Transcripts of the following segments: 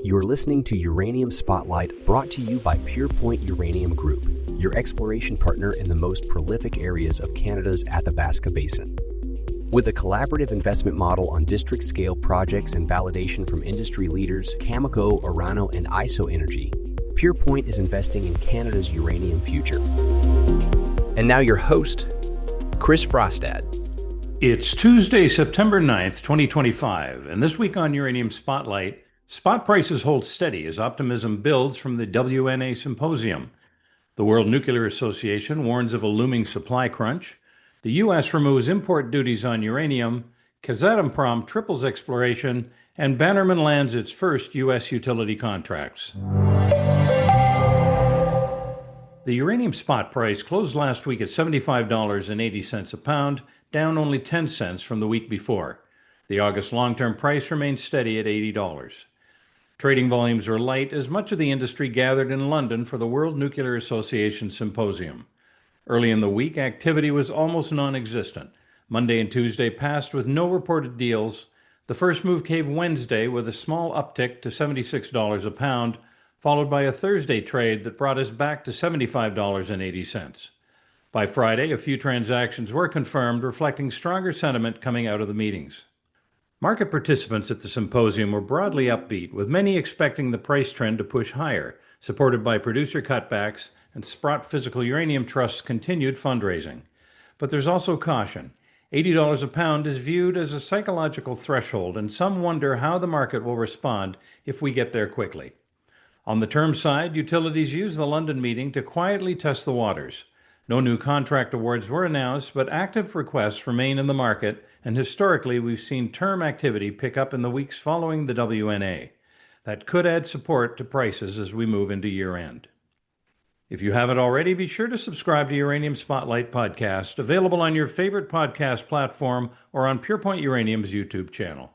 You're listening to Uranium Spotlight, brought to you by Purepoint Uranium Group, your exploration partner in the most prolific areas of Canada's Athabasca Basin. With a collaborative investment model on district-scale projects and validation from industry leaders Cameco, Orano, and ISO Energy, Purepoint is investing in Canada's uranium future. And now your host, Chris Frostad. It's Tuesday, September 9th, 2025, and this week on Uranium Spotlight, spot prices hold steady as optimism builds from the WNA Symposium. The World Nuclear Association warns of a looming supply crunch. The U.S. removes import duties on uranium. Kazatomprom triples exploration. And Bannerman lands its first U.S. utility contracts. The uranium spot price closed last week at $75.80 a pound, down only 10 cents from the week before. The August long-term price remains steady at $80. Trading volumes were light as much of the industry gathered in London for the World Nuclear Association Symposium. Early in the week, activity was almost non-existent. Monday and Tuesday passed with no reported deals. The first move came Wednesday with a small uptick to $76 a pound, followed by a Thursday trade that brought us back to $75.80. By Friday, a few transactions were confirmed, reflecting stronger sentiment coming out of the meetings. Market participants at the symposium were broadly upbeat, with many expecting the price trend to push higher, supported by producer cutbacks and Sprott Physical Uranium Trust's continued fundraising. But there's also caution. $80 a pound is viewed as a psychological threshold, and some wonder how the market will respond if we get there quickly. On the term side, utilities used the London meeting to quietly test the waters. No new contract awards were announced, but active requests remain in the market, and historically we've seen term activity pick up in the weeks following the WNA. That could add support to prices as we move into year-end. If you haven't already, be sure to subscribe to Uranium Spotlight Podcast, available on your favorite podcast platform or on Purepoint Uranium's YouTube channel.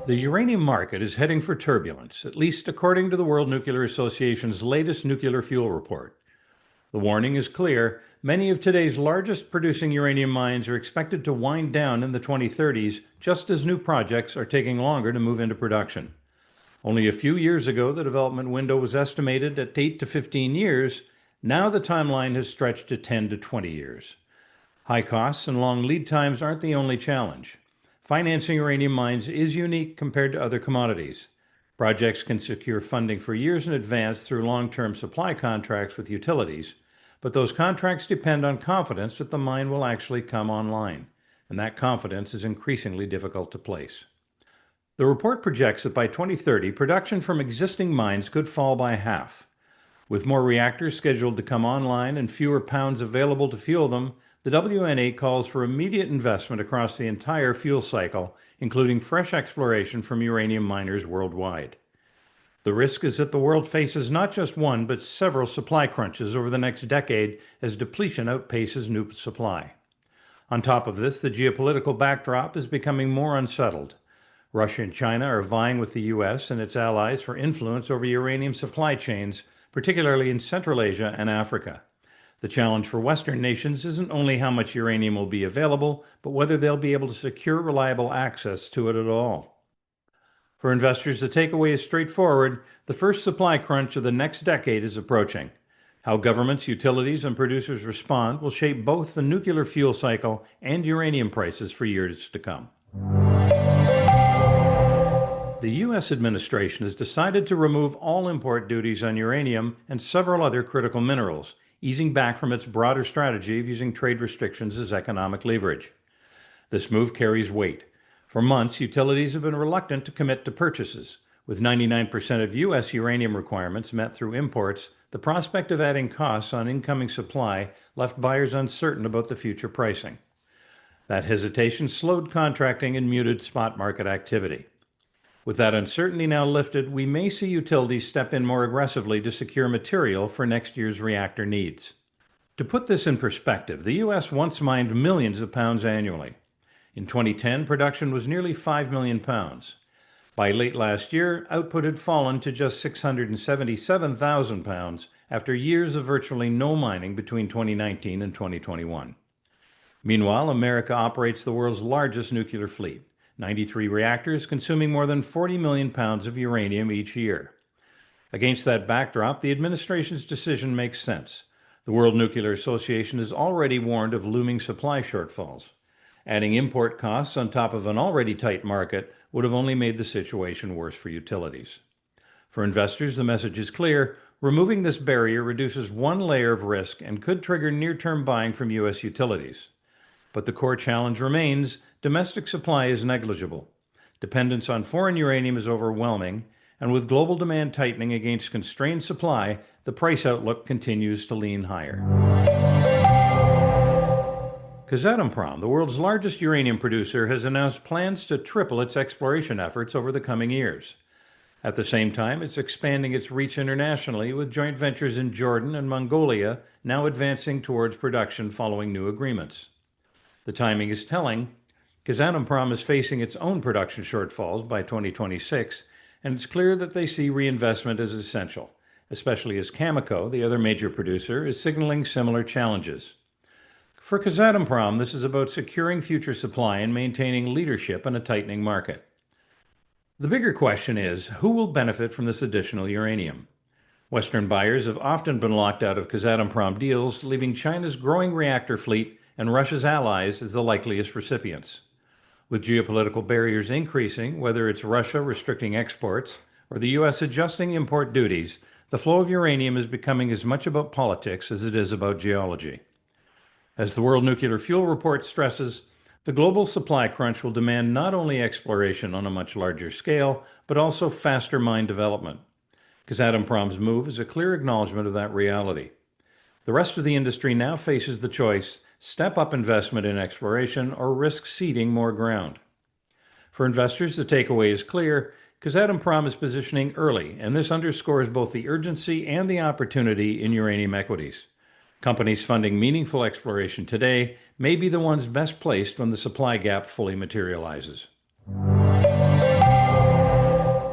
The uranium market is heading for turbulence, at least according to the World Nuclear Association's latest nuclear fuel report. The warning is clear. Many of today's largest producing uranium mines are expected to wind down in the 2030s, just as new projects are taking longer to move into production. Only a few years ago, the development window was estimated at 8 to 15 years. Now the timeline has stretched to 10 to 20 years. High costs and long lead times aren't the only challenge. Financing uranium mines is unique compared to other commodities. Projects can secure funding for years in advance through long-term supply contracts with utilities, but those contracts depend on confidence that the mine will actually come online, and that confidence is increasingly difficult to place. The report projects that by 2030, production from existing mines could fall by half. With more reactors scheduled to come online and fewer pounds available to fuel them, the WNA calls for immediate investment across the entire fuel cycle, including fresh exploration from uranium miners worldwide. The risk is that the world faces not just one, but several supply crunches over the next decade as depletion outpaces new supply. On top of this, the geopolitical backdrop is becoming more unsettled. Russia and China are vying with the U.S. and its allies for influence over uranium supply chains, particularly in Central Asia and Africa. The challenge for Western nations isn't only how much uranium will be available, but whether they'll be able to secure reliable access to it at all. For investors, the takeaway is straightforward. The first supply crunch of the next decade is approaching. How governments, utilities, and producers respond will shape both the nuclear fuel cycle and uranium prices for years to come. The U.S. administration has decided to remove all import duties on uranium and several other critical minerals, easing back from its broader strategy of using trade restrictions as economic leverage. This move carries weight. For months, utilities have been reluctant to commit to purchases. With 99% of U.S. uranium requirements met through imports, the prospect of adding costs on incoming supply left buyers uncertain about the future pricing. That hesitation slowed contracting and muted spot market activity. With that uncertainty now lifted, we may see utilities step in more aggressively to secure material for next year's reactor needs. To put this in perspective, the U.S. once mined millions of pounds annually. In 2010, production was nearly 5 million pounds. By late last year, output had fallen to just 677,000 pounds after years of virtually no mining between 2019 and 2021. Meanwhile, America operates the world's largest nuclear fleet. 93 reactors consuming more than 40 million pounds of uranium each year. Against that backdrop, the administration's decision makes sense. The World Nuclear Association has already warned of looming supply shortfalls. Adding import costs on top of an already tight market would have only made the situation worse for utilities. For investors, the message is clear. Removing this barrier reduces one layer of risk and could trigger near-term buying from U.S. utilities. But the core challenge remains: domestic supply is negligible. Dependence on foreign uranium is overwhelming, and with global demand tightening against constrained supply, the price outlook continues to lean higher. Kazatomprom, the world's largest uranium producer, has announced plans to triple its exploration efforts over the coming years. At the same time, it's expanding its reach internationally, with joint ventures in Jordan and Mongolia now advancing towards production following new agreements. The timing is telling. Kazatomprom is facing its own production shortfalls by 2026, and it's clear that they see reinvestment as essential, especially as Cameco, the other major producer, is signaling similar challenges. For Kazatomprom, this is about securing future supply and maintaining leadership in a tightening market. The bigger question is, who will benefit from this additional uranium? Western buyers have often been locked out of Kazatomprom deals, leaving China's growing reactor fleet and Russia's allies as the likeliest recipients. With geopolitical barriers increasing, whether it's Russia restricting exports or the U.S. adjusting import duties, the flow of uranium is becoming as much about politics as it is about geology. As the World Nuclear Fuel Report stresses, the global supply crunch will demand not only exploration on a much larger scale, but also faster mine development. Kazatomprom's move is a clear acknowledgement of that reality. The rest of the industry now faces the choice: step up investment in exploration or risk ceding more ground. For investors, the takeaway is clear. Kazatomprom is positioning early, and this underscores both the urgency and the opportunity in uranium equities. Companies funding meaningful exploration today may be the ones best placed when the supply gap fully materializes.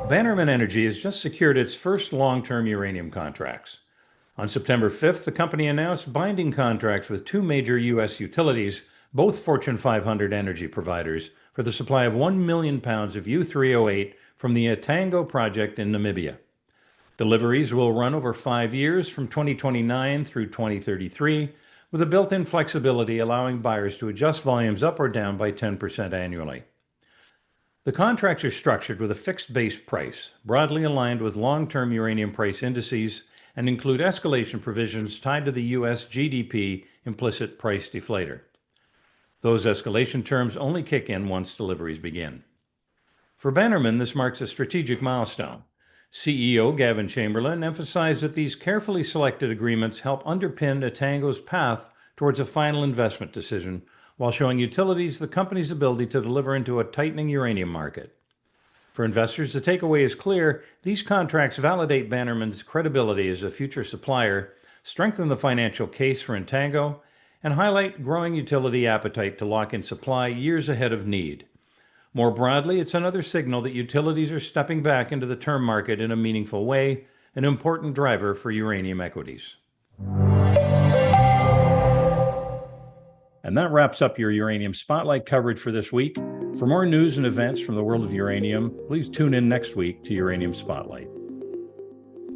Bannerman Energy has just secured its first long-term uranium contracts. On September 5th, the company announced binding contracts with two major U.S. utilities, both Fortune 500 energy providers, for the supply of 1 million pounds of U3O8 from the Etango project in Namibia. Deliveries will run over 5 years from 2029 through 2033, with a built-in flexibility allowing buyers to adjust volumes up or down by 10% annually. The contracts are structured with a fixed base price, broadly aligned with long-term uranium price indices, and include escalation provisions tied to the U.S. GDP implicit price deflator. Those escalation terms only kick in once deliveries begin. For Bannerman, this marks a strategic milestone. CEO Gavin Chamberlain emphasized that these carefully selected agreements help underpin Etango's path towards a final investment decision, while showing utilities the company's ability to deliver into a tightening uranium market. For investors, the takeaway is clear. These contracts validate Bannerman's credibility as a future supplier, strengthen the financial case for Etango, and highlight growing utility appetite to lock in supply years ahead of need. More broadly, it's another signal that utilities are stepping back into the term market in a meaningful way, an important driver for uranium equities. And that wraps up your Uranium Spotlight coverage for this week. For more news and events from the world of uranium, please tune in next week to Uranium Spotlight.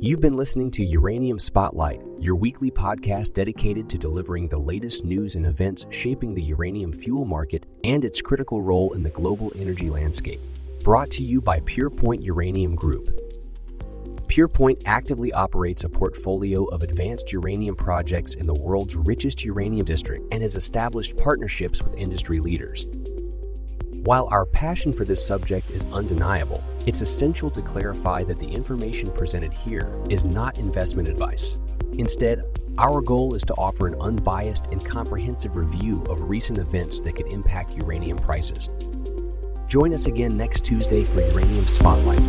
You've been listening to Uranium Spotlight, your weekly podcast dedicated to delivering the latest news and events shaping the uranium fuel market and its critical role in the global energy landscape. Brought to you by Purepoint Uranium Group. Purepoint actively operates a portfolio of advanced uranium projects in the world's richest uranium district and has established partnerships with industry leaders. While our passion for this subject is undeniable, it's essential to clarify that the information presented here is not investment advice. Instead, our goal is to offer an unbiased and comprehensive review of recent events that could impact uranium prices. Join us again next Tuesday for Uranium Spotlight.